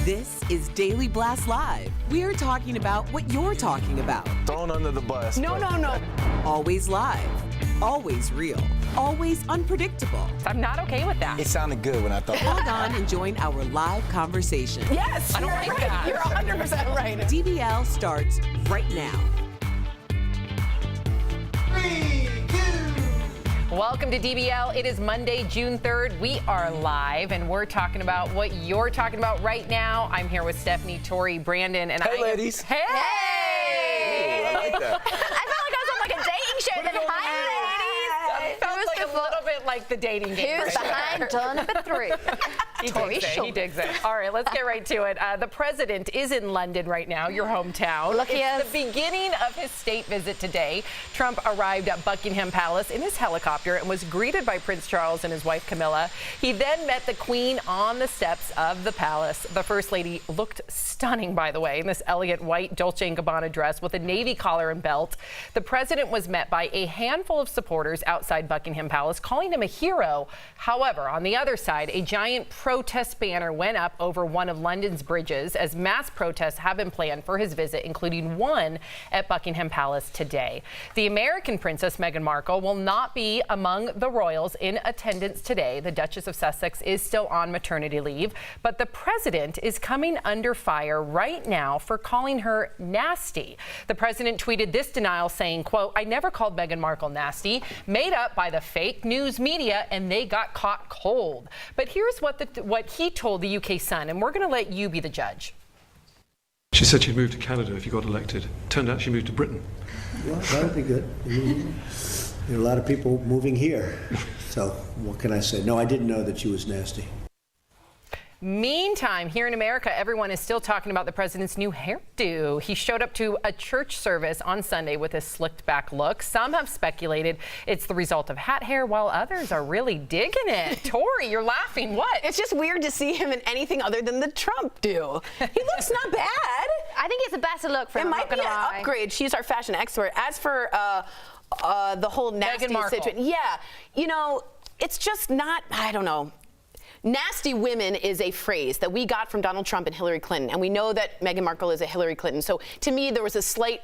This is Daily Blast Live. We're talking about what you're talking about. Thrown under the bus. No. Always live, always real, always unpredictable. I'm not okay with that. It sounded good when I thought. Log on and join our live conversation. Yes, I don't you're like right. that. You're 100% right. DBL starts right now. Welcome to DBL. It is Monday, June 3rd. We are live, and we're talking about what you're talking about right now. I'm here with Stephanie, Tori, Brandon, and Hey, ladies. Hey! Ooh, I like that. I felt like I was on like a dating show. Then hi, ladies. It felt like a little bit like the dating game. Who's for sure. behind door number 3? He digs it. All right, let's get right to it. The president is in London right now, your hometown. Lucky it's us. the beginning of his state visit today. Trump arrived at Buckingham Palace in his helicopter and was greeted by Prince Charles and his wife Camilla. He then met the Queen on the steps of the palace. The First Lady looked stunning, by the way, in this elegant white Dolce & Gabbana dress with a navy collar and belt. The president was met by a handful of supporters outside Buckingham Palace, calling him a hero. However, on the other side, a giant protest banner went up over one of London's bridges as mass protests have been planned for his visit, including one at Buckingham Palace today. The American Princess Meghan Markle will not be among the royals in attendance today. The Duchess of Sussex is still on maternity leave, but the president is coming under fire right now for calling her nasty. The president tweeted this denial saying, quote, "I never called Meghan Markle nasty, made up by the fake news media, and they got caught cold." But here's what he told the UK Sun, and we're going to let you be the judge. She said she'd move to Canada if you got elected. Turned out she moved to Britain. Well, that would be good. There are a lot of people moving here. So what can I say? No, I didn't know that she was nasty. Meantime, here in America, everyone is still talking about the president's new hairdo. He showed up to a church service on Sunday with a slicked back look. Some have speculated it's the result of hat hair, while others are really digging it. Tori, you're laughing. What? It's just weird to see him in anything other than the Trump do. He looks not bad. I think it's a better look for him. It might be an upgrade. She's our fashion expert. As for the whole nasty situation, yeah, you know, it's just not, I don't know. Nasty women is a phrase that we got from Donald Trump and Hillary Clinton, and we know that Meghan Markle is a Hillary Clinton. So to me, there was a slight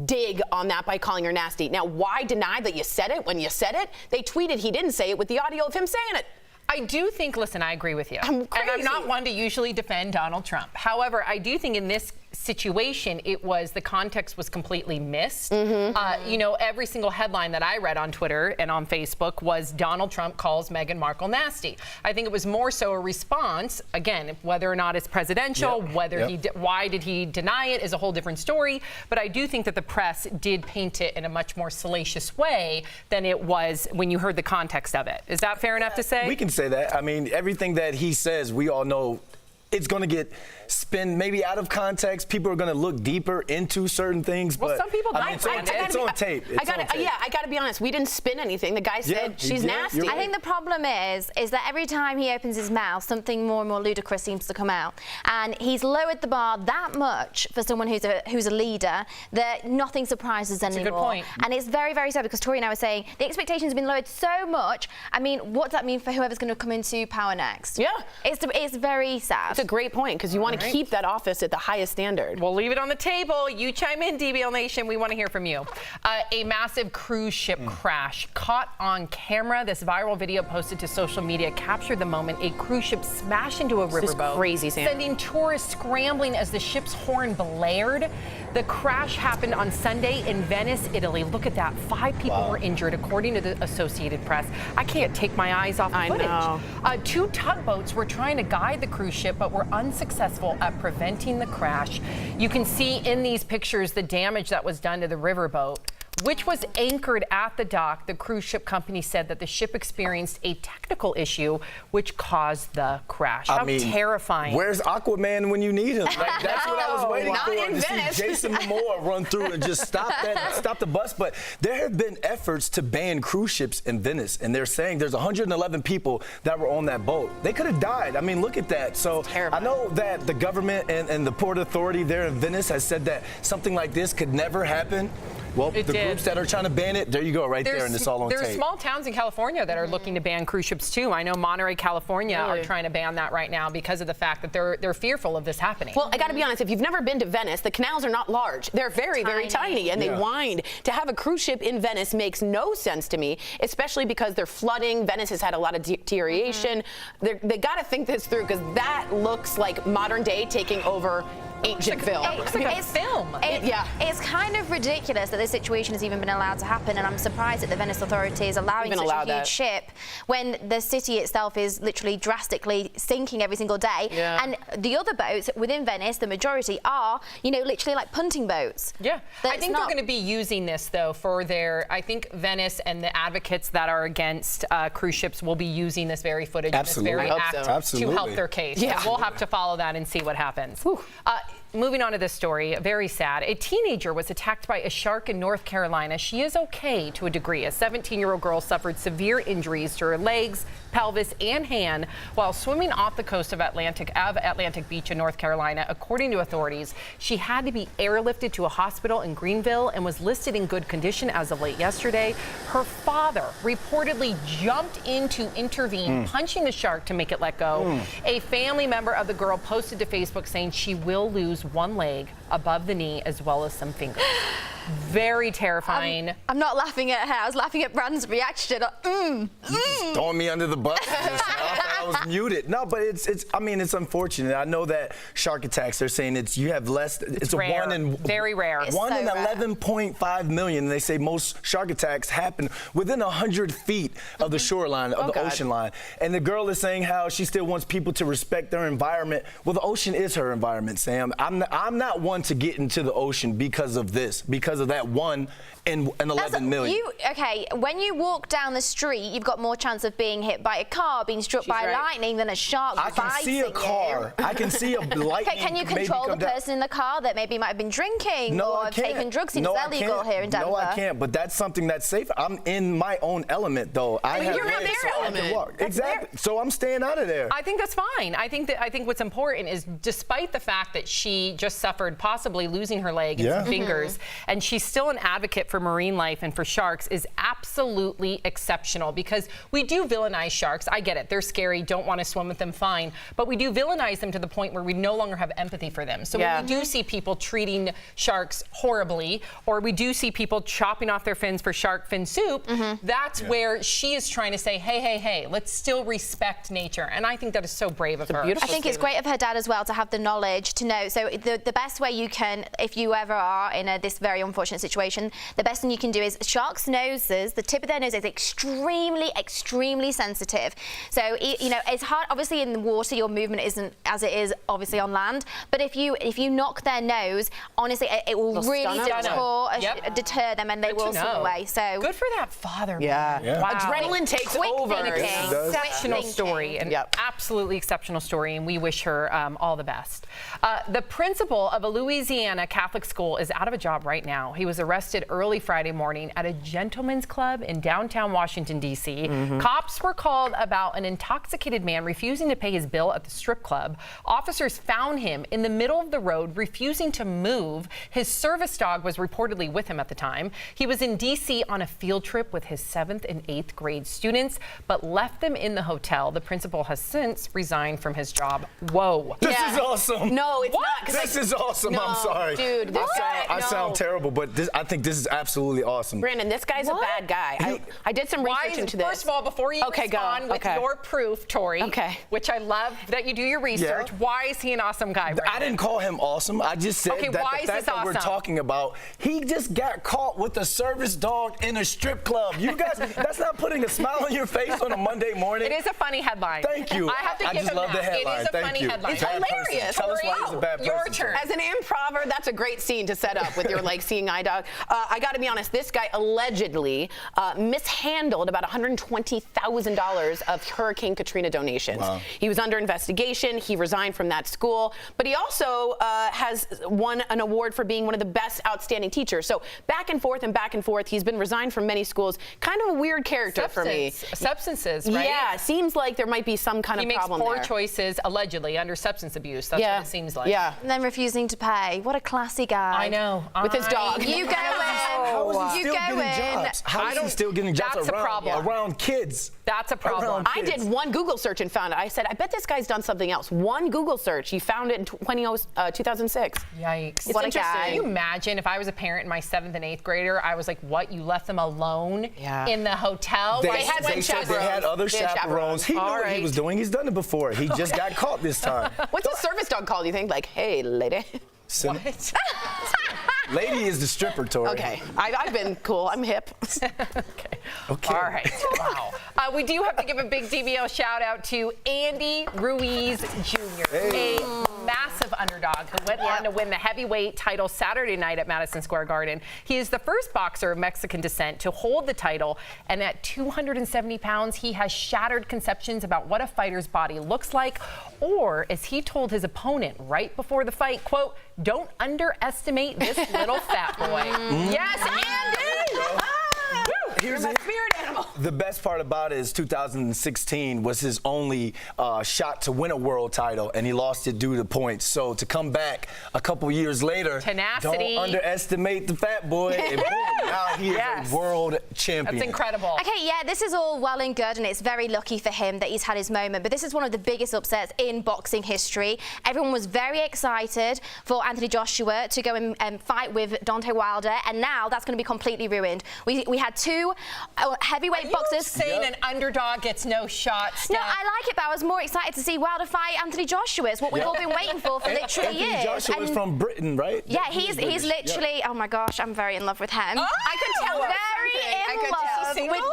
dig on that by calling her nasty. Now, why deny that you said it when you said it? They tweeted he didn't say it with the audio of him saying it. I do think, listen, I agree with you. I'm crazy. And I'm not one to usually defend Donald Trump. However, I do think in this situation, the context was completely missed. You know, every single headline that I read on Twitter and on Facebook was Donald Trump calls Meghan Markle nasty. I think it was more so a response, again, whether or not it's presidential, why did he deny it is a whole different story. But I do think that the press did paint it in a much more salacious way than it was when you heard the context of it. Is that fair enough to say? We can say that. I mean, everything that he says, we all know it's going to get spin maybe out of context. People are going to look deeper into certain things. Well, but some people I mean, it's on tape. I got to be honest. We didn't spin anything. The guy said she's nasty. I think the problem is that every time he opens his mouth, something more and more ludicrous seems to come out. And he's lowered the bar that much for someone who's a leader that nothing surprises anymore. That's a good point. And it's very, very sad because Tori and I were saying the expectations have been lowered so much. I mean, what does that mean for whoever's going to come into power next? Yeah. It's very sad. It's a great point because you want to keep that office at the highest standard. We'll leave it on the table. You chime in, DBL Nation. We want to hear from you. A massive cruise ship crash caught on camera. This viral video posted to social media captured the moment a cruise ship smashed into a riverboat, crazy, Sam. sending tourists scrambling as the ship's horn blared. The crash happened on Sunday in Venice, Italy. Look at that. 5 people were injured, according to the Associated Press. I can't take my eyes off the footage. Know. 2 tugboats were trying to guide the cruise ship, but were unsuccessful at preventing the crash. You can see in these pictures the damage that was done to the riverboat, which was anchored at the dock. The cruise ship company said that the ship experienced a technical issue which caused the crash. How terrifying. Where's Aquaman when you need him? Like, that's what I was waiting Not for, in to Venice. see Jason Momoa run through and just stop the bus. But there have been efforts to ban cruise ships in Venice, and they're saying there's 111 people that were on that boat. They could have died. I mean, look at that. So I know that the government and the Port Authority there in Venice has said that something like this could never happen. Well, It the did. groups that are trying to ban it, there you go, right there, and it's all on tape. There's small towns in California that are looking to ban cruise ships too. I know Monterey, California are trying to ban that right now because of the fact that they're fearful of this happening. Well, I got to be honest, if you've never been to Venice, the canals are not large. They're very, very tiny, and they wind. To have a cruise ship in Venice makes no sense to me, especially because they're flooding. Venice has had a lot of deterioration. They got to think this through, because that looks like modern day taking over ancient film. It looks like a film. It's kind of ridiculous that this situation has even been allowed to happen, and I'm surprised that the Venice authority is allowing such a huge ship when the city itself is literally drastically sinking every single day. And the other boats within Venice, the majority are, literally like punting boats. Yeah, I think they're going to be using this though for I think Venice and the advocates that are against cruise ships will be using this very footage, and this very act to help their case. Yeah, so we'll have to follow that and see what happens. Moving on to this story, very sad. A teenager was attacked by a shark in North Carolina. She is okay to a degree. A 17-year-old girl suffered severe injuries to her legs, pelvis, and hand while swimming off the coast of Atlantic Beach in North Carolina. According to authorities, she had to be airlifted to a hospital in Greenville and was listed in good condition as of late yesterday. Her father reportedly jumped in to intervene, punching the shark to make it let go. A family member of the girl posted to Facebook saying she will lose one leg above the knee as well as some fingers. Very terrifying. I'm not laughing at her. I was laughing at Brandon's reaction. You just throwing me under the bus. I was muted. No, but it's unfortunate. I know that shark attacks, they're saying you have less. It's rare. Very rare. It's 1 in so rare. 11.5 million. And they say most shark attacks happen within 100 feet of the shoreline, of the ocean line. And the girl is saying how she still wants people to respect their environment. Well, the ocean is her environment, Sam. I'm not one to get into the ocean because of this, because of that 1 in 11 million. When you walk down the street, you've got more chance of being hit by a car, being struck by lightning than a shark biting you. I can see a car. I can see a lightning. Can you control the person in the car that maybe might have been drinking or taking drugs? It's illegal here in Denver. No, I can't. But that's something that's safe. I'm in my own element, though. You're in their element. Exactly. So I'm staying out of there. I think that's fine. I think what's important is, despite the fact that she just suffered possibly losing her leg and some fingers, and she's still an advocate for marine life and for sharks, is absolutely exceptional, because we do villainize sharks. I get it. They're scary. Don't want to swim with them. Fine. But we do villainize them to the point where we no longer have empathy for them. So when we do see people treating sharks horribly, or we do see people chopping off their fins for shark fin soup, that's where she is trying to say, hey, let's still respect nature. And I think that is so brave of her. I think it's great of her dad as well to have the knowledge to know. So the best way you can, if you ever are in this very unfortunate situation, the best thing you can do is sharks' noses, the tip of their nose is extremely sensitive. So it's hard. Obviously, in the water, your movement isn't as it is obviously on land. But if you knock their nose, honestly, it will really deter them, and they will swim away. So good for that father. Yeah. Wow. Adrenaline takes over. Exceptional story, an absolutely exceptional story, and we wish her all the best. The principal of a Louisiana Catholic school is out of a job right now. He was arrested early Friday morning at a gentleman's club in downtown Washington, D.C. Cops were called about an intoxicated man refusing to pay his bill at the strip club. Officers found him in the middle of the road, refusing to move. His service dog was reportedly with him at the time. He was in D.C. on a field trip with his 7th and 8th grade students, but left them in the hotel. The principal has since resigned from his job. Whoa. This is awesome. No, it's not. This is awesome. I'm sorry. Dude, I sound terrible, but I think this is absolutely awesome. Brandon, this guy's a bad guy. I did some research into this. First of all, before you respond with your proof, Tori, which I love that you do your research, why is he an awesome guy, Brandon? I didn't call him awesome. I just said that the fact that we're talking about, he just got caught with a service dog in a strip club. You guys, that's not putting a smile on your face on a Monday morning. It is a funny headline. Thank you. I have to give him that. The headline. It is a funny headline. It's hilarious. Tell us why he's a bad person. Your turn. As an improver, that's a great scene to set up with your seeing eye dog. I got to be honest, this guy allegedly mishandled about $120,000 of Hurricane Katrina Katrina donations. Wow. He was under investigation. He resigned from that school, but he also has won an award for being one of the best outstanding teachers. So back and forth and back and forth. He's been resigned from many schools. Kind of a weird character for me. Substances, right? Yeah, seems like there might be some kind of problem there. He makes poor choices, allegedly, under substance abuse. That's what it seems like. Yeah. And then refusing to pay. What a classy guy. I know. With his dog. You go How is he in. You still go getting in. jobs? How is he still getting jobs That's a around, problem. around kids? That's a problem. Around I kids. did one Google search and found it. I said, I bet this guy's done something else. One Google search. He found it in 2006. Yikes. It's What a interesting. guy. Can you imagine if I was a parent and my 7th and 8th grader, I was like, what, you left them alone Yeah. in the hotel? They, Why they had said they had other chaperones. He knew what he was doing. He's done it before. He just got caught this time. What's a service dog called, you think? Like, hey, lady. What? Lady is the stripper, Tori. Okay. I've been cool. I'm hip. Okay. All right. Wow. We do have to give a big DBL shout out to Andy Ruiz Jr., a massive underdog who went on to win the heavyweight title Saturday night at Madison Square Garden. He is the first boxer of Mexican descent to hold the title, and at 270 pounds, he has shattered conceptions about what a fighter's body looks like, or as he told his opponent right before the fight, quote, "Don't underestimate this little fat boy." Yes, Andy! Here's my spirit animal. The best part about it is 2016 was his only shot to win a world title, and he lost it due to points. So to come back a couple years later, Tenacity. don't underestimate the fat boy. And boom, now he is a world champion. That's incredible. Okay, yeah, this is all well and good, and it's very lucky for him that he's had his moment. But this is one of the biggest upsets in boxing history. Everyone was very excited for Anthony Joshua to go and fight with Deontay Wilder, and now that's going to be completely ruined. We had two heavyweight boxers. Saying an underdog gets no shot. No, I like it, but I was more excited to see Wilder fight Anthony Joshua. It's what we've all been waiting for literally Anthony years. Joshua is from Britain, right? Yeah, he's literally. Oh my gosh, I'm very in love with him. I could tell Very in love single? with.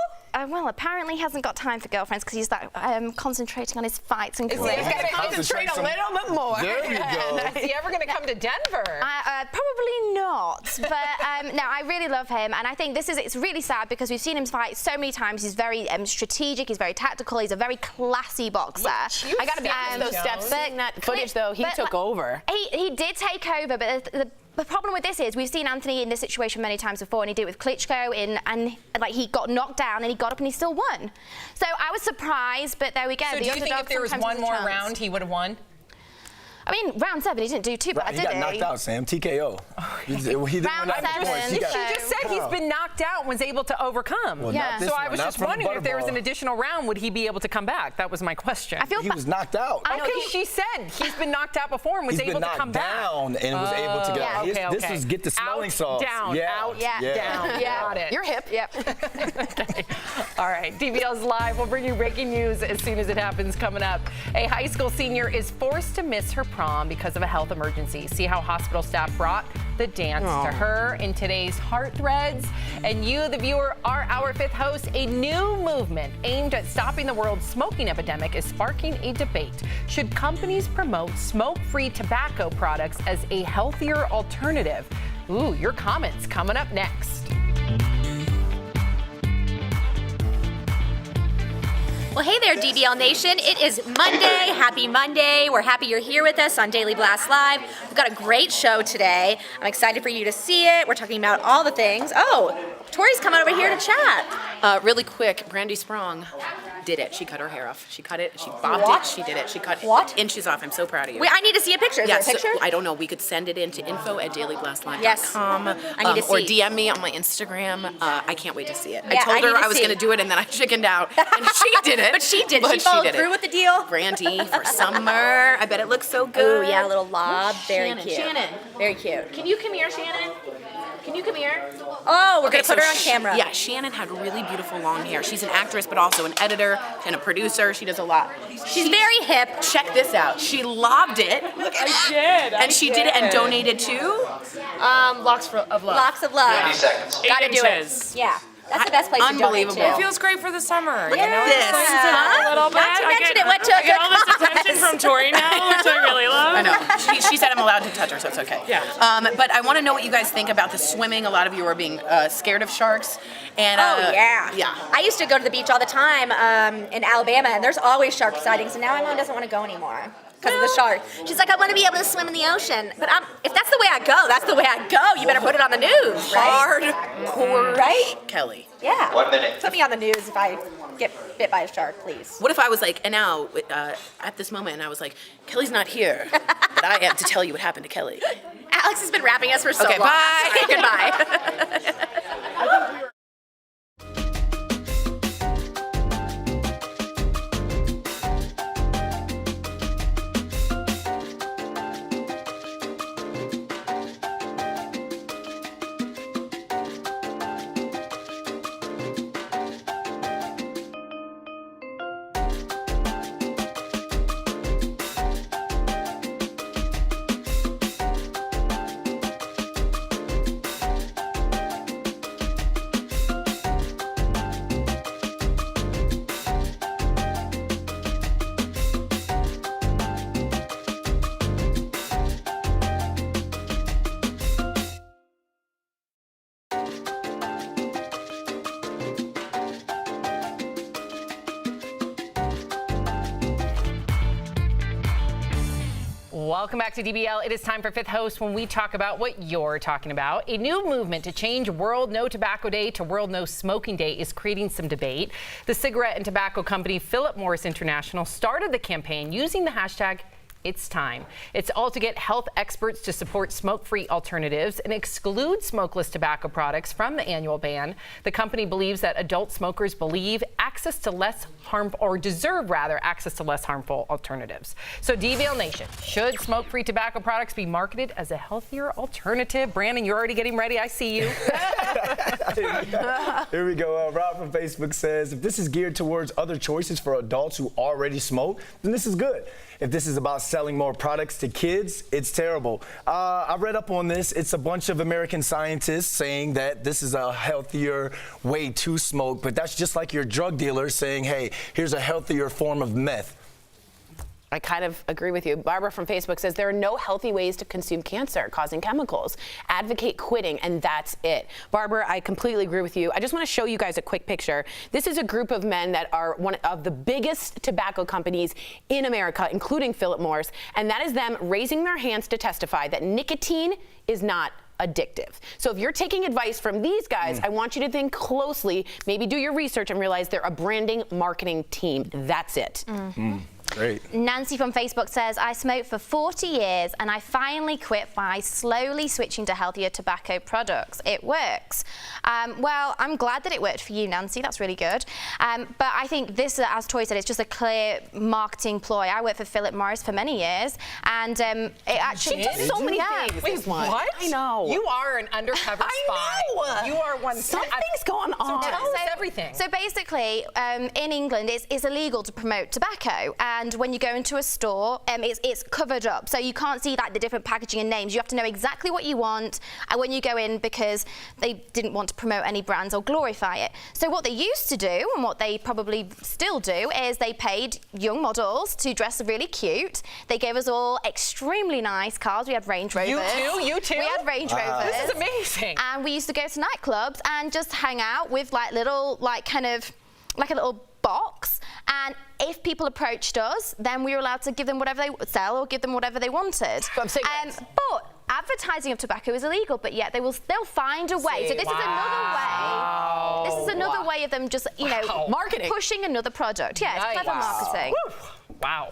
Well, apparently he hasn't got time for girlfriends because he's like concentrating on his fights and career. He's got to concentrate a little bit more. There you go. Is he ever going to come to Denver? Probably not, but no, I really love him, and I think it's really sad because we've seen him fight so many times. He's very strategic, he's very tactical, he's a very classy boxer. I got to be honest, those steps, seeing that footage though, he took over. He did take over, but the problem with this is we've seen Anthony in this situation many times before, and he did it with Klitschko, and like he got knocked down and he got up and he still won. So I was surprised, but there we go. So do you think if there was one more round, he would have won? I mean, round 7, he didn't do too bad, did he? He got knocked out, Sam. TKO. He didn't win Round that 7, points. she She just said he's been knocked out and was able to overcome. Well, Yeah. not this So one, I was not just from the wondering if there was an butterball. additional round, would he be able to come back? That was my question. I feel He was knocked out. I know Okay, she said he's been knocked out before and was He's able been to come knocked back. down and was able to get Yeah. out. Okay, This was get the smelling out, sauce. down, Yeah. out, Yeah. down. Yeah. Got it. You're hip. Yep. Okay. All right, DBL's live. We'll bring you breaking news as soon as it happens coming up. A high school senior is forced to miss her prom because of a health emergency. See how hospital staff brought the dance to her in today's Heart Threads. And you, the viewer, are our 5th host. A new movement aimed at stopping the world's smoking epidemic is sparking a debate. Should companies promote smoke-free tobacco products as a healthier alternative? Ooh, your comments coming up next. Well, hey there, DBL Nation. It is Monday. Happy Monday. We're happy you're here with us on Daily Blast Live. We've got a great show today. I'm excited for you to see it. We're talking about all the things. Oh, Tori's coming over here to chat. Really quick, Brandy Sprong did it. She cut her hair off. She cut it. She bobbed What? it. She did it. She cut What? inches off. I'm so proud of you. Wait, I need to see a picture. Is Yes, there a picture? I don't know. We could send it in to info@dailyblastline.com. Yes. I need to Or see. DM me on my Instagram. I can't wait to see it. Yeah, I told I need her to I was see. going to do it, and then I chickened out. And she did it. But she did. But She followed did through it. with the deal. Brandy for summer. I bet it looks so Ooh, good. yeah, a little lob. Very Shannon, cute. Shannon. Very cute. Can you come here, Shannon? Can you come here? Oh, we're Okay, going to put her on so camera. Yeah, Shannon had really beautiful long hair. She's an actress, but also an editor and a producer. She does a lot. She's very hip. Check this out. She lobbed it. Look at that. And she did it and donated to Locks of Love. Locks of love. 90 seconds. Gotta 8 do inches. it. Yeah. That's the best place to donate Unbelievable. to. It feels great for the summer. Look you at know, this. it cleans it up a little bit. Not to I mention get- it went to I get all this a attention from Tori now, which I really love. I know. She said I'm allowed to touch her, so it's okay. Yeah. But I want to know what you guys think about the swimming. A lot of you are being scared of sharks. And Yeah. I used to go to the beach all the time in Alabama, and there's always shark sightings, and now my mom doesn't want to go anymore because of the shark. She's like, I want to be able to swim in the ocean. But if that's the way I go, that's the way I go. You better put it on the news, right? Hardcore, right? Kelly. Yeah. 1 minute. Put me on the news if I get bit by a shark, please. What if I was like, and now at this moment, and I was like, Kelly's not here, but I am to tell you what happened to Kelly. Alex has been rapping us for so Okay, long. bye. Sorry, goodbye. Welcome back to DBL. It is time for Fifth Host when we talk about what you're talking about. A new movement to change World No Tobacco Day to World No Smoking Day is creating some debate. The cigarette and tobacco company Philip Morris International started the campaign using the hashtag It's Time. It's all to get health experts to support smoke-free alternatives and exclude smokeless tobacco products from the annual ban. The company believes that adult smokers deserve access to less harmful alternatives. So DBL Nation, should smoke-free tobacco products be marketed as a healthier alternative? Brandon, you're already getting ready. I see you. Here we go. Rob from Facebook says, if this is geared towards other choices for adults who already smoke, then this is good. If this is about selling more products to kids, it's terrible. I read up on this. It's a bunch of American scientists saying that this is a healthier way to smoke, but that's just like your drug dealer saying, hey, here's a healthier form of meth. I kind of agree with you. Barbara from Facebook says there are no healthy ways to consume cancer-causing chemicals. Advocate quitting, and that's it. Barbara, I completely agree with you. I just want to show you guys a quick picture. This is a group of men that are one of the biggest tobacco companies in America, including Philip Morris, and that is them raising their hands to testify that nicotine is not addictive. So if you're taking advice from these guys, I want you to think closely, maybe do your research and realize they're a branding marketing team. That's it. Great. Nancy from Facebook says, I smoked for 40 years and I finally quit by slowly switching to healthier tobacco products. It works. Well, I'm glad that it worked for you, Nancy. That's really good. But I think this, as Tori said, it's just a clear marketing ploy. I worked for Philip Morris for many years, and it actually... She does so many things. Wait, what? I know. You are an undercover spy. I know. You are one. Something's going on. So tell us everything. So basically, in England, it's illegal to promote tobacco, and when you go into a store, it's covered up, so you can't see like the different packaging and names. You have to know exactly what you want, and when you go in, because they didn't want to promote any brands or glorify it. So what they used to do, and what they probably still do, is they paid young models to dress really cute. They gave us all extremely nice cars. We had Range Rovers. You too? We had Range Rovers. This is amazing. And we used to go to nightclubs and just hang out with like little, like kind of, like a little box, and if people approached us, then we were allowed to give them whatever they sell or give them whatever they wanted. But advertising of tobacco is illegal, but yet they'll find a way. So this is another way. This is another way of them just, marketing, pushing another product. Yeah, it's clever marketing. Wow.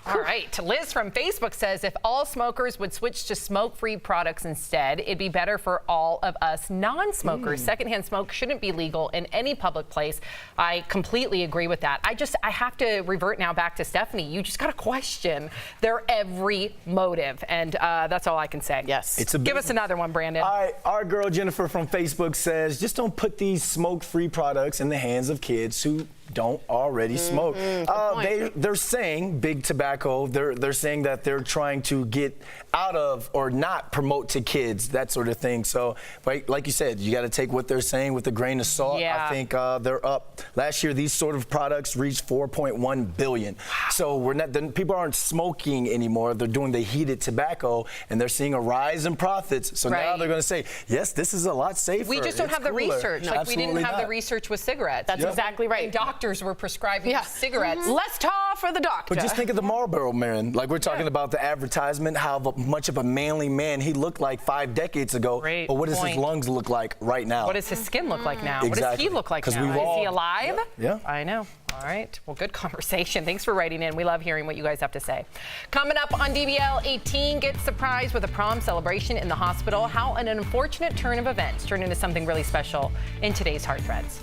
All right. Liz from Facebook says, if all smokers would switch to smoke-free products instead, it'd be better for all of us non-smokers. Secondhand smoke shouldn't be legal in any public place. I completely agree with that. I have to revert now back to Stephanie. You just got to question their every motive, and that's all I can say. Yes. Give us another one, Brandon. All right, our girl Jennifer from Facebook says, just don't put these smoke-free products in the hands of kids who don't already smoke. They're saying big tobacco. They're saying that they're trying to get out of or not promote to kids, that sort of thing. So, like you said, you got to take what they're saying with a grain of salt. Yeah. I think they're up. Last year, these sort of products reached 4.1 billion. So people aren't smoking anymore. They're doing the heated tobacco, and they're seeing a rise in profits. So now they're going to say, yes, this is a lot safer. We just don't have the research. No, like we didn't have not. the research with cigarettes. That's exactly right. And doctors were prescribing cigarettes. Less tar for the doctor. But just think of the Marlboro Man. Like we're talking about the advertisement, how much of a manly man he looked like 5 decades ago. Great but what does point. his lungs look like right now? What does his skin look like now? Exactly. What does he look like 'Cause now? we've Is he all- alive? Yeah. I know. All right. Well, good conversation. Thanks for writing in. We love hearing what you guys have to say. Coming up on DBL, a teen gets surprised with a prom celebration in the hospital. How an unfortunate turn of events turned into something really special in today's Heart Threads.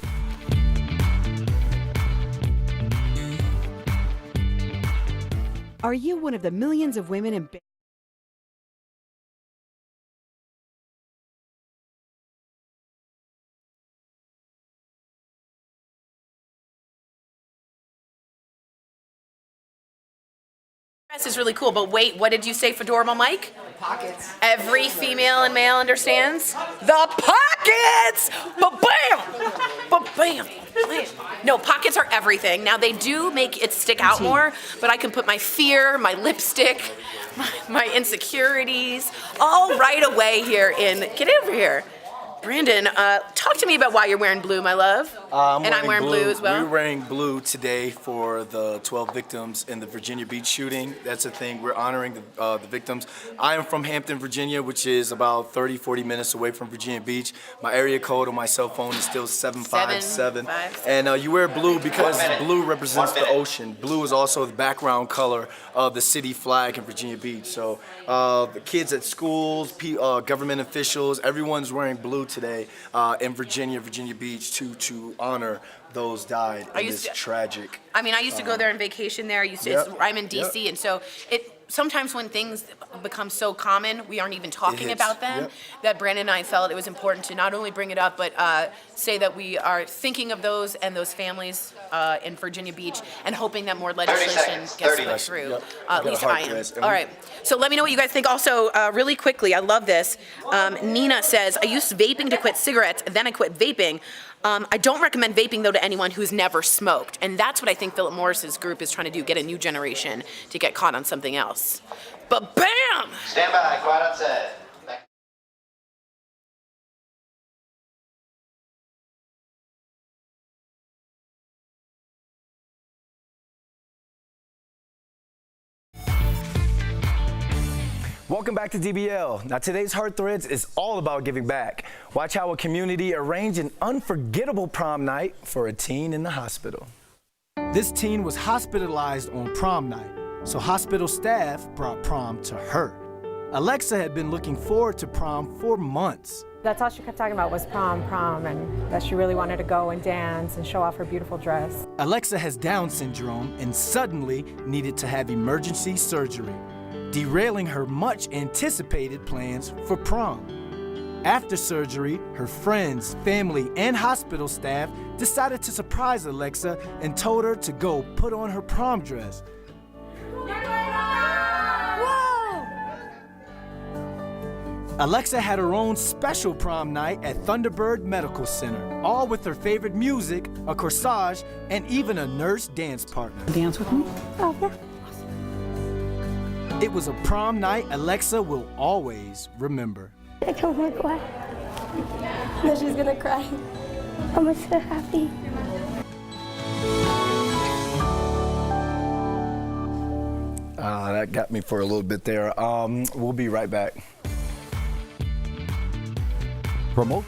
Are you one of the millions of women in Dress is really cool, but wait, what did you say, Fedorable Mike? Pockets. Every female and male understands the pockets. Ba-bam, ba-bam. No, pockets are everything. Now they do make it stick out more, but I can put my fear, my lipstick, my insecurities, all right away here in. Get over here. Brandon, talk to me about why you're wearing blue, my love. I'm wearing blue as well. We're wearing blue today for the 12 victims in the Virginia Beach shooting. That's a thing. We're honoring the victims. I am from Hampton, Virginia, which is about 30, 40 minutes away from Virginia Beach. My area code on my cell phone is still 757. And you wear blue because blue represents the ocean. Blue is also the background color of the city flag in Virginia Beach. So the kids at schools, government officials, everyone's wearing blue today in Virginia Beach to honor those died in this tragic. I mean, I used to go there on vacation there. I'm in D.C. and so sometimes when things become so common, we aren't even talking about them, that Brandon and I felt it was important to not only bring it up, but say that we are thinking of those and those families in Virginia Beach and hoping that more legislation gets put through. At least I am. All right. So let me know what you guys think. Also, really quickly, I love this. Nina says, I used vaping to quit cigarettes, then I quit vaping. I don't recommend vaping, though, to anyone who's never smoked. And that's what I think Philip Morris's group is trying to do, get a new generation to get caught on something else. But bam! Stand by, quiet on set. Welcome back to DBL. Now today's Heart Threads is all about giving back. Watch how a community arranged an unforgettable prom night for a teen in the hospital. This teen was hospitalized on prom night, so hospital staff brought prom to her. Alexa had been looking forward to prom for months. That's all she kept talking about was prom, and that she really wanted to go and dance and show off her beautiful dress. Alexa has Down syndrome and suddenly needed to have emergency surgery, derailing her much anticipated plans for prom. After surgery, her friends, family, and hospital staff decided to surprise Alexa and told her to go put on her prom dress. Alexa had her own special prom night at Thunderbird Medical Center, all with her favorite music, a corsage, and even a nurse dance partner. Dance with me? Oh, yeah. It was a prom night Alexa will always remember. I don't want to cry. No, she's gonna cry. I'm so happy. That got me for a little bit there. We'll be right back. Promote.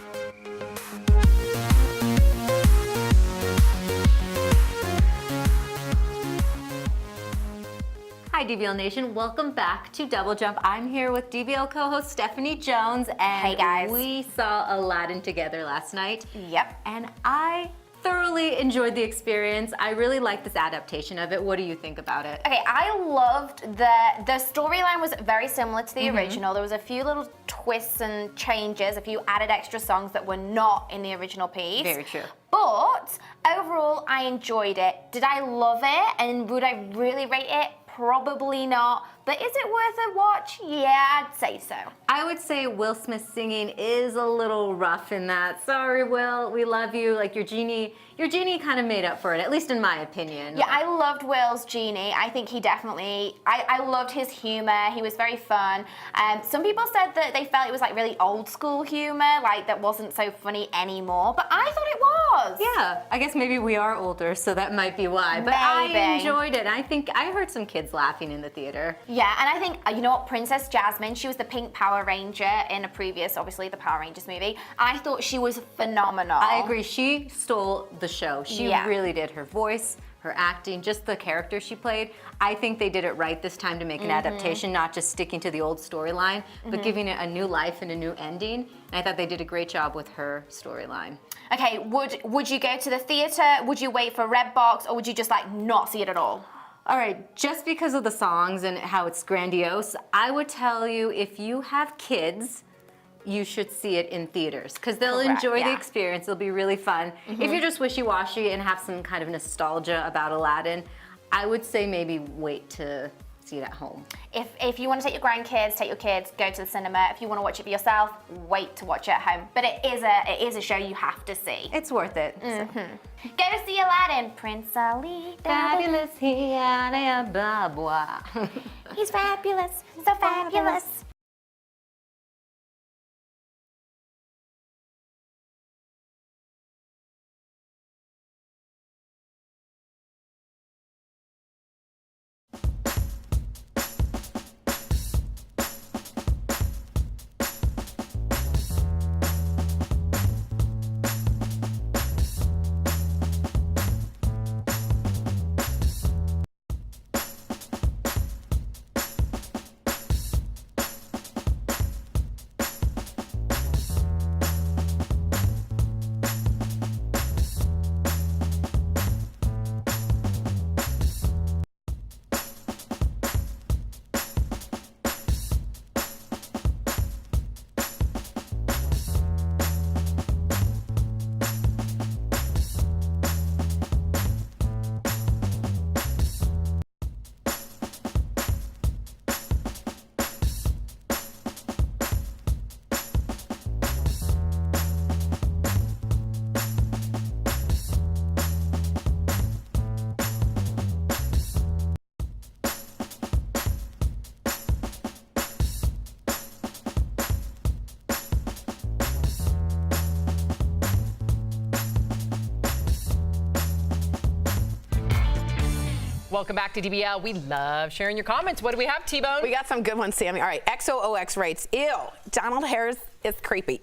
Hi, DBL Nation. Welcome back to Double Jump. I'm here with DBL co-host Stephanie Jones, and hey guys, we saw Aladdin together last night. Yep. And I thoroughly enjoyed the experience. I really like this adaptation of it. What do you think about it? Okay, I loved the storyline was very similar to the original. There was a few little twists and changes, a few added extra songs that were not in the original piece. Very true. But overall, I enjoyed it. Did I love it? And would I really rate it? Probably not. But is it worth a watch? Yeah, I'd say so. I would say Will Smith's singing is a little rough in that. Sorry, Will, we love you. Like your genie kind of made up for it, at least in my opinion. Yeah, I loved Will's genie. I think he definitely, I loved his humor. He was very fun. Some people said that they felt it was like really old school humor, like that wasn't so funny anymore, but I thought it was. Yeah, I guess maybe we are older, so that might be why. But Maybe. I enjoyed it. I think I heard some kids laughing in the theater. Yeah, and I think, you know what, Princess Jasmine, she was the pink Power Ranger in a previous, obviously, the Power Rangers movie. I thought she was phenomenal. I agree. She stole the show. She Yeah. really did. Her voice, her acting, just the character she played. I think they did it right this time to make an adaptation, not just sticking to the old storyline, but giving it a new life and a new ending. And I thought they did a great job with her storyline. Okay, would you go to the theater? Would you wait for Redbox, or would you just like not see it at all? All right, just because of the songs and how it's grandiose, I would tell you if you have kids, you should see it in theaters because they'll enjoy the experience. It'll be really fun. If you're just wishy-washy and have some kind of nostalgia about Aladdin, I would say maybe wait to see it at home. If you want to take your grandkids, take your kids, go to the cinema. If you want to watch it for yourself, wait to watch it at home. But it is a show you have to see. It's worth it. Go see Aladdin. Prince Ali. Fabulous, He's fabulous, so fabulous. Welcome back to DBL. We love sharing your comments. What do we have, T-Bone? We got some good ones, Sammy. All right, XOOX writes, ew, Donald Harris is creepy.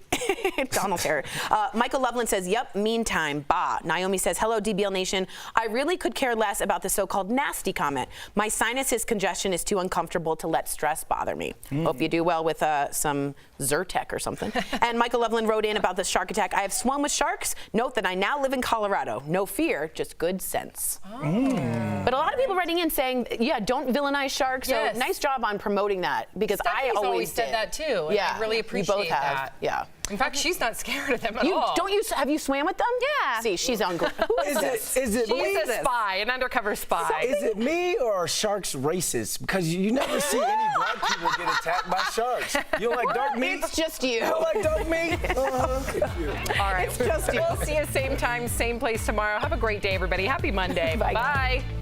Donald Harris. Michael Loveland says, yep, meantime, bah. Naomi says, hello, DBL Nation. I really could care less about the so-called nasty comment. My sinuses congestion is too uncomfortable to let stress bother me. Hope you do well with some Zyrtec or something. And Michael Loveland wrote in about the shark attack. I have swum with sharks. Note that I now live in Colorado. No fear, just good sense. But a lot of people writing in saying, yeah, don't villainize sharks. Yes. So nice job on promoting that, because I always said that too. Yeah, and I really appreciate you both have. that. Yeah. In fact, she's not scared of them at all. Have you swam with them? Yeah. See, she's on. Is it me? She's a spy, an undercover spy. Is it me or are sharks racist? Because you never see any black people get attacked by sharks. You don't like dark meat? It's just you. You don't like dark meat? All right. It's just you. We'll see you same time, same place tomorrow. Have a great day, everybody. Happy Monday. Bye. Bye.